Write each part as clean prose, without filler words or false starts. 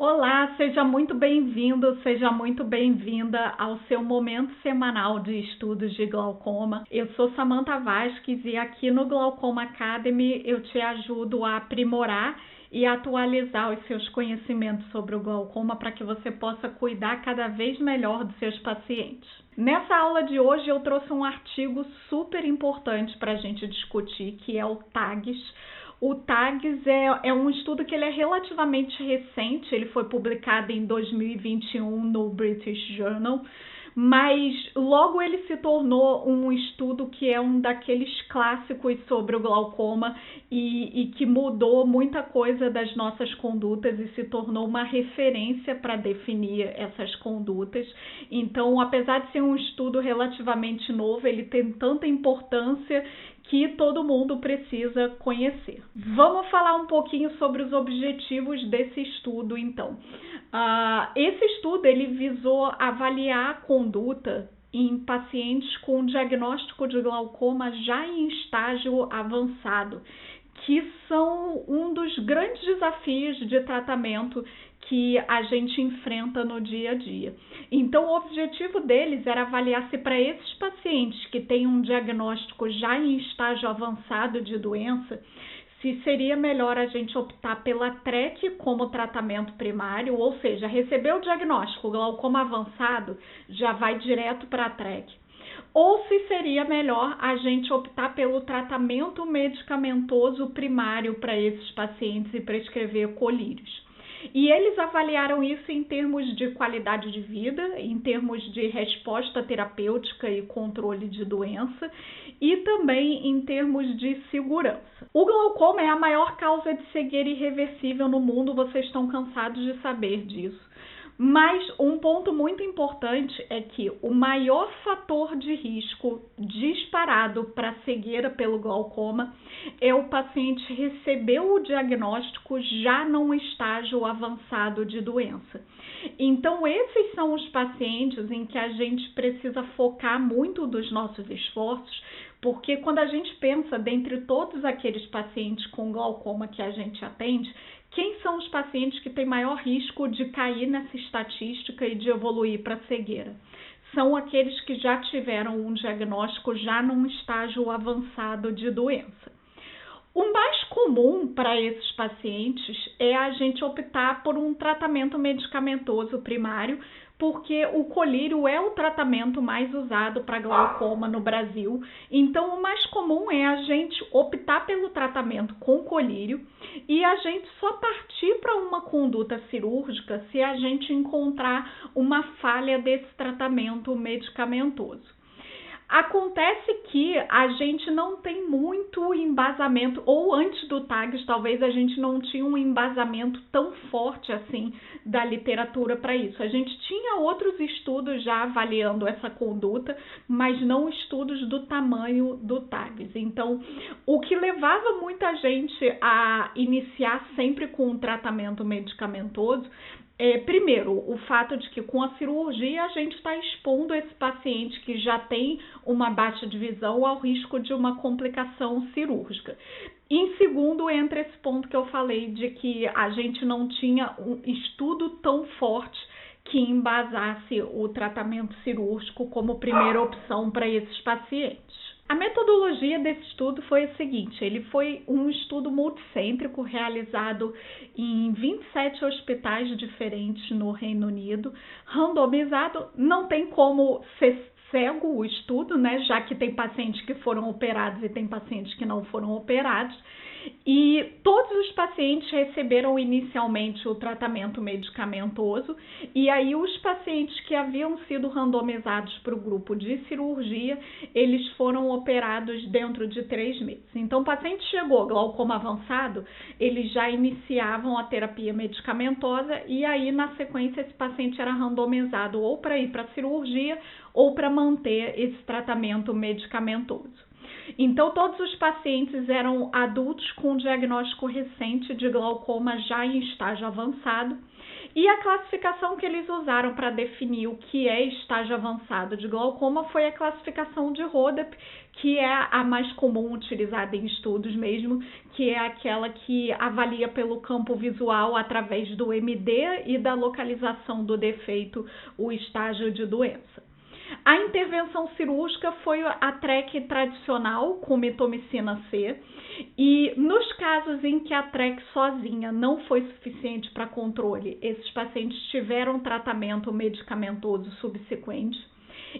Olá, seja muito bem-vindo, seja muito bem-vinda ao seu momento semanal de estudos de glaucoma. Eu sou Samantha Vasques e aqui no Glaucoma Academy eu te ajudo a aprimorar e atualizar os seus conhecimentos sobre o glaucoma para que você possa cuidar cada vez melhor dos seus pacientes. Nessa aula de hoje eu trouxe um artigo super importante para a gente discutir, que é o TAGS. O TAGS é um estudo que ele é relativamente recente, ele foi publicado em 2021 no British Journal, mas logo ele se tornou um estudo que é um daqueles clássicos sobre o glaucoma e que mudou muita coisa das nossas condutas e se tornou uma referência para definir essas condutas. Então, apesar de ser um estudo relativamente novo, ele tem tanta importância que todo mundo precisa conhecer. Vamos falar um pouquinho sobre os objetivos desse estudo, então. Esse estudo ele visou avaliar a conduta em pacientes com diagnóstico de glaucoma já em estágio avançado, que são um dos grandes desafios de tratamento que a gente enfrenta no dia a dia. Então, o objetivo deles era avaliar se para esses pacientes que têm um diagnóstico já em estágio avançado de doença, se seria melhor a gente optar pela TREC como tratamento primário, ou seja, recebeu o diagnóstico glaucoma avançado, já vai direto para a TREC. Ou se seria melhor a gente optar pelo tratamento medicamentoso primário para esses pacientes e prescrever colírios. E eles avaliaram isso em termos de qualidade de vida, em termos de resposta terapêutica e controle de doença, e também em termos de segurança. O glaucoma é a maior causa de cegueira irreversível no mundo, vocês estão cansados de saber disso. Mas um ponto muito importante é que o maior fator de risco disparado para cegueira pelo glaucoma é o paciente receber o diagnóstico já num estágio avançado de doença. Então, esses são os pacientes em que a gente precisa focar muito dos nossos esforços, porque quando a gente pensa dentre todos aqueles pacientes com glaucoma que a gente atende, quem são os pacientes que têm maior risco de cair nessa estatística e de evoluir para cegueira? São aqueles que já tiveram um diagnóstico já num estágio avançado de doença. O mais comum para esses pacientes é a gente optar por um tratamento medicamentoso primário, porque o colírio é o tratamento mais usado para glaucoma no Brasil. Então, o mais comum é a gente optar pelo tratamento com colírio e a gente só partir para uma conduta cirúrgica se a gente encontrar uma falha desse tratamento medicamentoso. Acontece que a gente não tem muito embasamento, ou antes do TAGS talvez a gente não tinha um embasamento tão forte assim da literatura para isso. A gente tinha outros estudos já avaliando essa conduta, mas não estudos do tamanho do TAGS. Então, o que levava muita gente a iniciar sempre com um tratamento medicamentoso primeiro, o fato de que com a cirurgia a gente está expondo esse paciente que já tem uma baixa de visão ao risco de uma complicação cirúrgica. Em segundo, entra esse ponto que eu falei de que a gente não tinha um estudo tão forte que embasasse o tratamento cirúrgico como primeira opção para esses pacientes. A metodologia desse estudo foi a seguinte: ele foi um estudo multicêntrico realizado em 27 hospitais diferentes no Reino Unido, randomizado, não tem como ser cego o estudo, né, já que tem pacientes que foram operados e tem pacientes que não foram operados. E todos os pacientes receberam inicialmente o tratamento medicamentoso e aí os pacientes que haviam sido randomizados para o grupo de cirurgia, eles foram operados dentro de 3 meses. Então, o paciente chegou glaucoma avançado, eles já iniciavam a terapia medicamentosa e aí na sequência esse paciente era randomizado ou para ir para a cirurgia ou para manter esse tratamento medicamentoso. Então, todos os pacientes eram adultos com diagnóstico recente de glaucoma já em estágio avançado, E a classificação que eles usaram para definir o que é estágio avançado de glaucoma foi a classificação de Rodep, que é a mais comum utilizada em estudos mesmo, que é aquela que avalia pelo campo visual através do MD e da localização do defeito, o estágio de doença. A intervenção cirúrgica foi a TREC tradicional com mitomicina C, e nos casos em que a TREC sozinha não foi suficiente para controle, esses pacientes tiveram tratamento medicamentoso subsequente.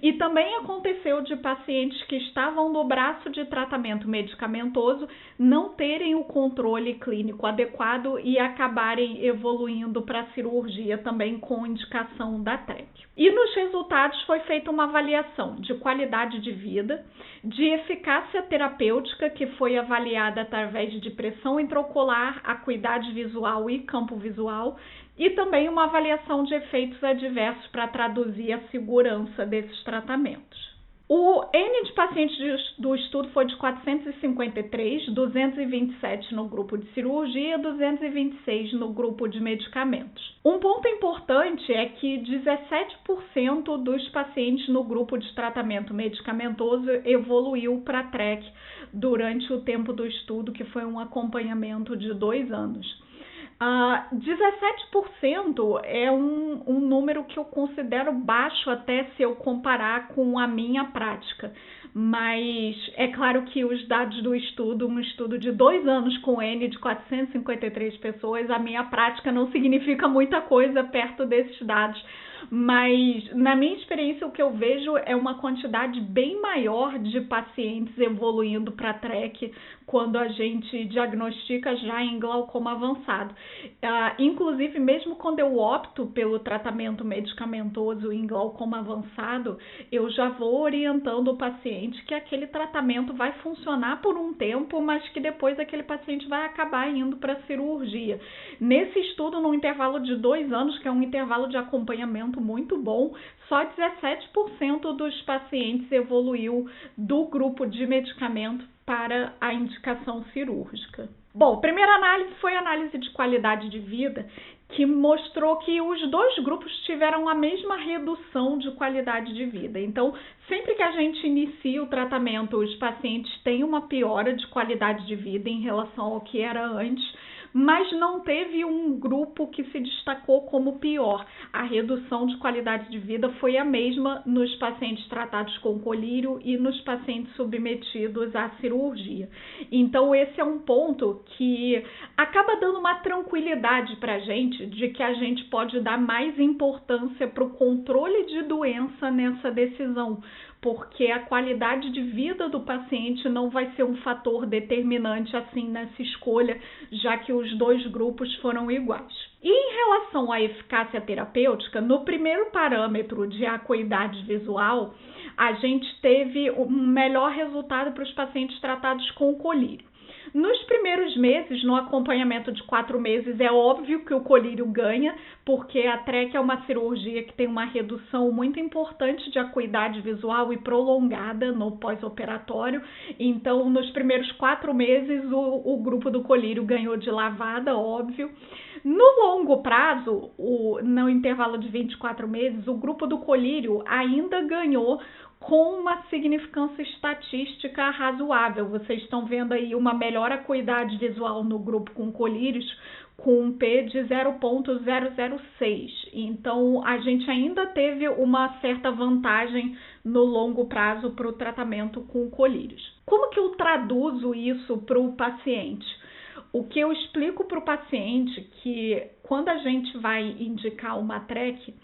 E também aconteceu de pacientes que estavam no braço de tratamento medicamentoso não terem o controle clínico adequado e acabarem evoluindo para a cirurgia também com indicação da TREC. E nos resultados foi feita uma avaliação de qualidade de vida, de eficácia terapêutica, que foi avaliada através de pressão intraocular, acuidade visual e campo visual, e também uma avaliação de efeitos adversos para traduzir a segurança desses tratamentos. O N de pacientes do estudo foi de 453, 227 no grupo de cirurgia e 226 no grupo de medicamentos. Um ponto importante é que 17% dos pacientes no grupo de tratamento medicamentoso evoluiu para TREC durante o tempo do estudo, que foi um acompanhamento de 2 anos. 17% é um número que eu considero baixo até se eu comparar com a minha prática, mas é claro que os dados do estudo, um estudo de 2 anos com N de 453 pessoas, a minha prática não significa muita coisa perto desses dados, mas na minha experiência o que eu vejo é uma quantidade bem maior de pacientes evoluindo para TREC quando a gente diagnostica já em glaucoma avançado. Inclusive, mesmo quando eu opto pelo tratamento medicamentoso em glaucoma avançado, eu já vou orientando o paciente que aquele tratamento vai funcionar por um tempo, mas que depois aquele paciente vai acabar indo para a cirurgia. Nesse estudo, no intervalo de 2 anos, que é um intervalo de acompanhamento muito bom, só 17% dos pacientes evoluiu do grupo de medicamento para a indicação cirúrgica. Bom, a primeira análise foi a análise de qualidade de vida, que mostrou que os 2 grupos tiveram a mesma redução de qualidade de vida. Então, sempre que a gente inicia o tratamento, os pacientes têm uma piora de qualidade de vida em relação ao que era antes, mas não teve um grupo que se destacou como pior. A redução de qualidade de vida foi a mesma nos pacientes tratados com colírio e nos pacientes submetidos à cirurgia. Então, esse é um ponto que acaba dando uma tranquilidade para a gente de que a gente pode dar mais importância para o controle de doença nessa decisão, porque a qualidade de vida do paciente não vai ser um fator determinante assim nessa escolha, já que os 2 grupos foram iguais. E em relação à eficácia terapêutica, no primeiro parâmetro de acuidade visual, a gente teve um melhor resultado para os pacientes tratados com colírio. Nos primeiros meses, no acompanhamento de 4 meses, é óbvio que o colírio ganha, porque a TREC é uma cirurgia que tem uma redução muito importante de acuidade visual e prolongada no pós-operatório. Então, nos primeiros 4 meses, o grupo do colírio ganhou de lavada, óbvio. No longo prazo, no intervalo de 24 meses, o grupo do colírio ainda ganhou com uma significância estatística razoável. Vocês estão vendo aí uma melhor acuidade visual no grupo com colírios, com um P de 0,006. Então, a gente ainda teve uma certa vantagem no longo prazo para o tratamento com colírios. Como que eu traduzo isso para o paciente? O que eu explico para o paciente que quando a gente vai indicar uma TREC,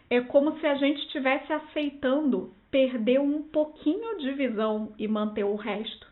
é como se a gente estivesse aceitando perder um pouquinho de visão e manter o resto,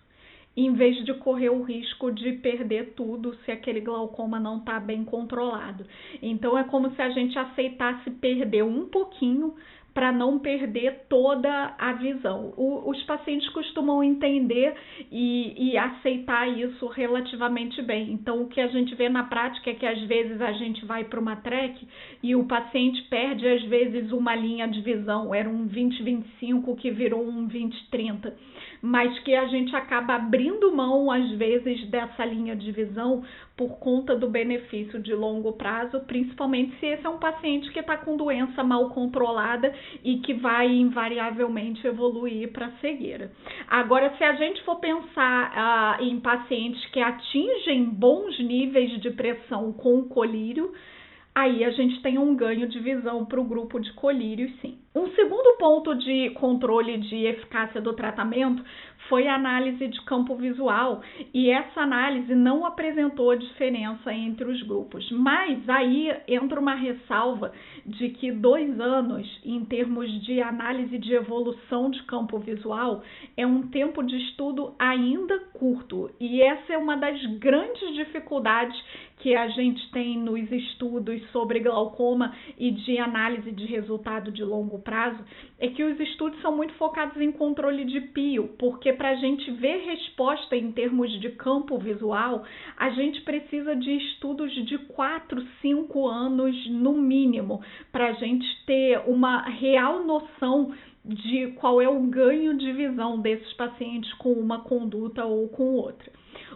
em vez de correr o risco de perder tudo se aquele glaucoma não está bem controlado. Então, é como se a gente aceitasse perder um pouquinho para não perder toda a visão. Os pacientes costumam entender e aceitar isso relativamente bem. Então, o que a gente vê na prática é que às vezes a gente vai para uma TREC e o paciente perde às vezes uma linha de visão, era um 20/25 que virou um 20/30, mas que a gente acaba abrindo mão às vezes dessa linha de visão por conta do benefício de longo prazo, principalmente se esse é um paciente que está com doença mal controlada e que vai invariavelmente evoluir para cegueira. Agora, se a gente for pensar em pacientes que atingem bons níveis de pressão com colírio, aí a gente tem um ganho de visão para o grupo de colírios, sim. Um segundo ponto de controle de eficácia do tratamento foi a análise de campo visual, e essa análise não apresentou diferença entre os grupos, mas aí entra uma ressalva de que 2 anos, em termos de análise de evolução de campo visual, é um tempo de estudo ainda curto, e essa é uma das grandes dificuldades que a gente tem nos estudos sobre glaucoma e de análise de resultado de longo prazo, é que os estudos são muito focados em controle de pio, porque para a gente ver resposta em termos de campo visual, a gente precisa de estudos de 4, 5 anos no mínimo, para a gente ter uma real noção de qual é o ganho de visão desses pacientes com uma conduta ou com outra.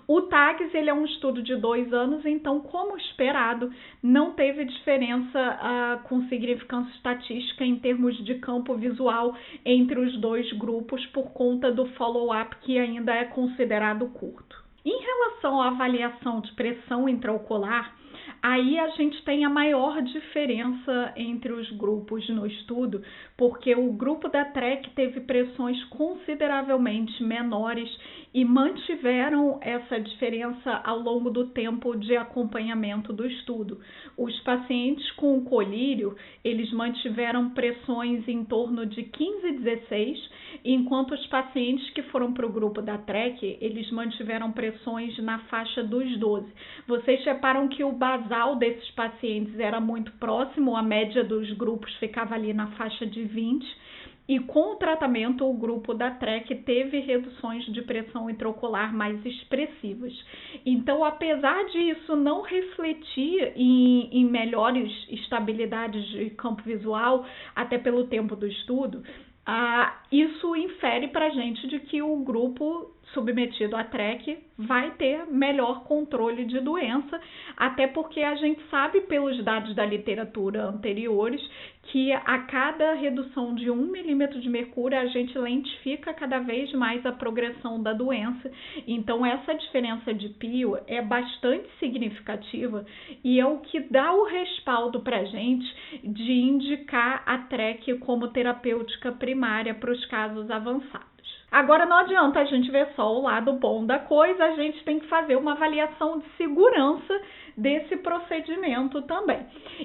O TAGS ele é um estudo de 2 anos, então, como esperado, não teve diferença com significância estatística em termos de campo visual entre os 2 grupos por conta do follow-up que ainda é considerado curto. Em relação à avaliação de pressão intraocular, aí a gente tem a maior diferença entre os grupos no estudo, porque o grupo da TREC teve pressões consideravelmente menores e mantiveram essa diferença ao longo do tempo de acompanhamento do estudo. Os pacientes com colírio, eles mantiveram pressões em torno de 15 e 16, enquanto os pacientes que foram para o grupo da TREC, eles mantiveram pressões na faixa dos 12. Vocês reparam que o basal desses pacientes era muito próximo, a média dos grupos ficava ali na faixa de 20, e com o tratamento o grupo da TREC teve reduções de pressão intraocular mais expressivas. Então, apesar de isso não refletir em melhores estabilidades de campo visual, até pelo tempo do estudo, isso infere para a gente de que o grupo submetido à TREC vai ter melhor controle de doença, até porque a gente sabe pelos dados da literatura anteriores que a cada redução de 1 milímetro de mercúrio a gente lentifica cada vez mais a progressão da doença. Então essa diferença de pio é bastante significativa e é o que dá o respaldo para a gente de indicar a TREC como terapêutica primária para os casos avançados. Agora não adianta a gente ver só o lado bom da coisa, a gente tem que fazer uma avaliação de segurança desse procedimento também.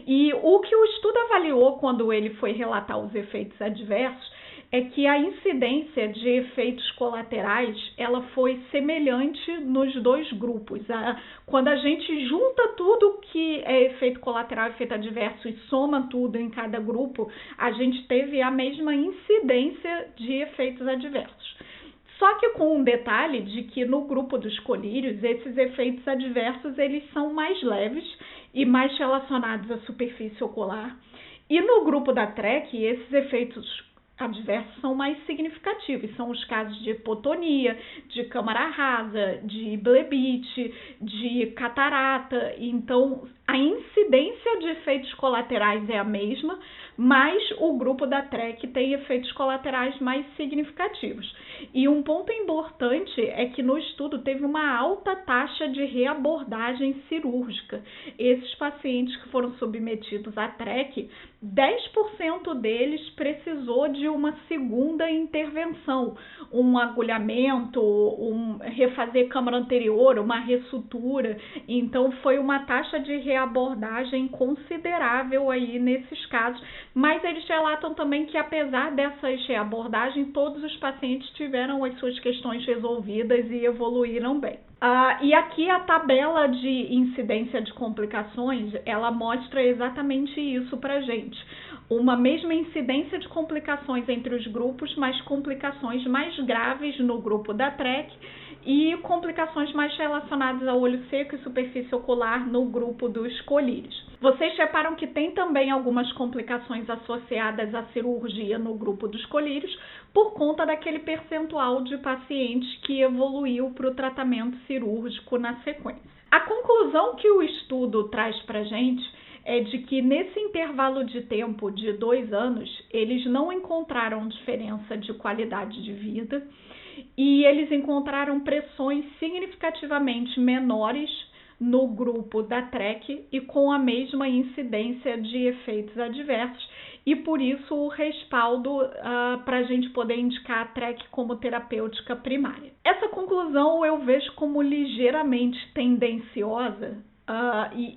E o que o estudo avaliou quando ele foi relatar os efeitos adversos é que a incidência de efeitos colaterais ela foi semelhante nos 2 grupos. Quando a gente junta tudo que é efeito colateral e efeito adverso e soma tudo em cada grupo, a gente teve a mesma incidência de efeitos adversos. Só que com um detalhe de que no grupo dos colírios, esses efeitos adversos eles são mais leves e mais relacionados à superfície ocular. E no grupo da TREC, esses efeitos adversos são mais significativos, são os casos de hipotonia, de câmara rasa, de blebite, de catarata. Então, a incidência de efeitos colaterais é a mesma, mas o grupo da TREC tem efeitos colaterais mais significativos. E um ponto importante é que no estudo teve uma alta taxa de reabordagem cirúrgica. Esses pacientes que foram submetidos à TREC, 10% deles precisou de uma segunda intervenção, um agulhamento, refazer câmara anterior, uma ressutura. Então, foi uma taxa de reabordagem considerável aí nesses casos, mas eles relatam também que apesar dessas reabordagens, todos os pacientes tiveram as suas questões resolvidas e evoluíram bem. E aqui a tabela de incidência de complicações, ela mostra exatamente isso pra gente. Uma mesma incidência de complicações entre os grupos, mas complicações mais graves no grupo da TREC e complicações mais relacionadas ao olho seco e superfície ocular no grupo dos colírios. Vocês reparam que tem também algumas complicações associadas à cirurgia no grupo dos colírios por conta daquele percentual de pacientes que evoluiu para o tratamento cirúrgico na sequência. A conclusão que o estudo traz para a gente é de que nesse intervalo de tempo de 2 anos, eles não encontraram diferença de qualidade de vida e eles encontraram pressões significativamente menores no grupo da TREC e com a mesma incidência de efeitos adversos, e por isso o respaldo para a gente poder indicar a TREC como terapêutica primária. Essa conclusão eu vejo como ligeiramente tendenciosa.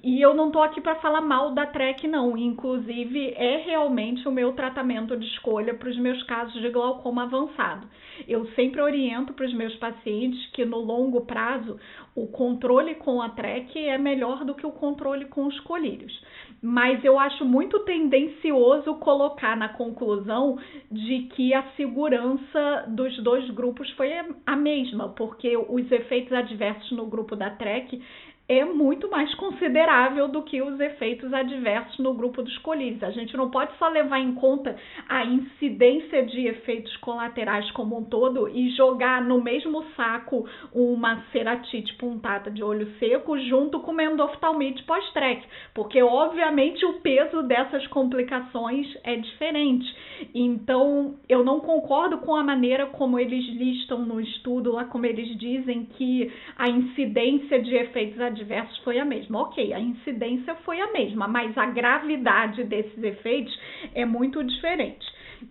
E eu não estou aqui para falar mal da TREC, não. Inclusive, é realmente o meu tratamento de escolha para os meus casos de glaucoma avançado. Eu sempre oriento para os meus pacientes que no longo prazo o controle com a TREC é melhor do que o controle com os colírios. Mas eu acho muito tendencioso colocar na conclusão de que a segurança dos 2 grupos foi a mesma, porque os efeitos adversos no grupo da TREC é muito mais considerável do que os efeitos adversos no grupo dos colírios. A gente não pode só levar em conta a incidência de efeitos colaterais como um todo e jogar no mesmo saco uma ceratite punctada de olho seco junto com uma endoftalmite pós-TREC, porque obviamente o peso dessas complicações é diferente. Então, eu não concordo com a maneira como eles listam no estudo, lá como eles dizem que a incidência de efeitos adversos foi a mesma. Ok, a incidência foi a mesma, mas a gravidade desses efeitos é muito diferente.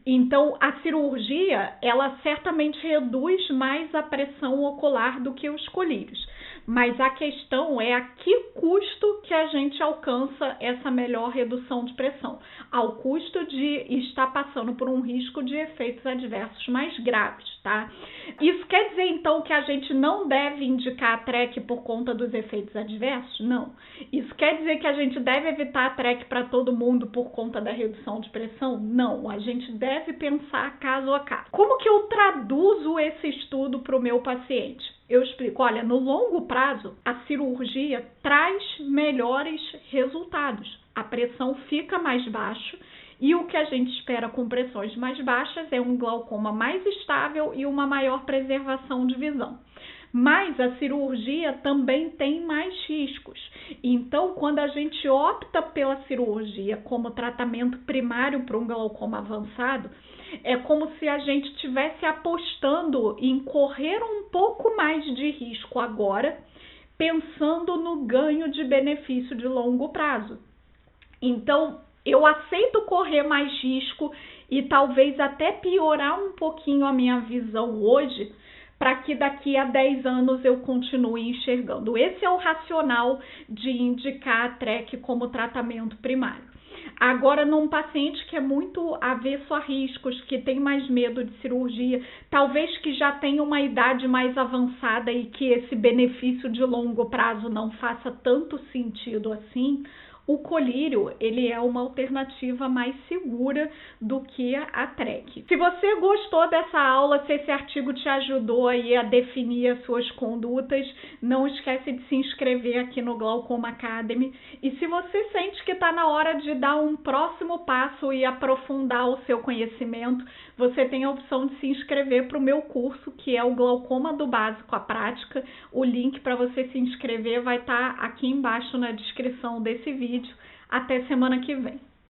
Então, a cirurgia, ela certamente reduz mais a pressão ocular do que os colírios. Mas a questão é a que custo que a gente alcança essa melhor redução de pressão. Ao custo de estar passando por um risco de efeitos adversos mais graves, tá? Isso quer dizer, então, que a gente não deve indicar a TREC por conta dos efeitos adversos? Não. Isso quer dizer que a gente deve evitar a TREC para todo mundo por conta da redução de pressão? Não. A gente deve pensar caso a caso. Como que eu traduzo esse estudo para o meu paciente? Eu explico, olha, no longo prazo, a cirurgia traz melhores resultados. A pressão fica mais baixa e o que a gente espera com pressões mais baixas é um glaucoma mais estável e uma maior preservação de visão. Mas a cirurgia também tem mais riscos. Então, quando a gente opta pela cirurgia como tratamento primário para um glaucoma avançado, é como se a gente estivesse apostando em correr um pouco mais de risco agora, pensando no ganho de benefício de longo prazo. Então, eu aceito correr mais risco e talvez até piorar um pouquinho a minha visão hoje, para que daqui a 10 anos eu continue enxergando. Esse é o racional de indicar a TREC como tratamento primário. Agora, num paciente que é muito avesso a riscos, que tem mais medo de cirurgia, talvez que já tenha uma idade mais avançada e que esse benefício de longo prazo não faça tanto sentido assim, o colírio, ele é uma alternativa mais segura do que a TREC. Se você gostou dessa aula, se esse artigo te ajudou aí a definir as suas condutas, não esquece de se inscrever aqui no Glaucoma Academy. E se você sente que está na hora de dar um próximo passo e aprofundar o seu conhecimento, você tem a opção de se inscrever para o meu curso, que é o Glaucoma do Básico à Prática. O link para você se inscrever vai estar aqui embaixo na descrição desse vídeo. Até semana que vem.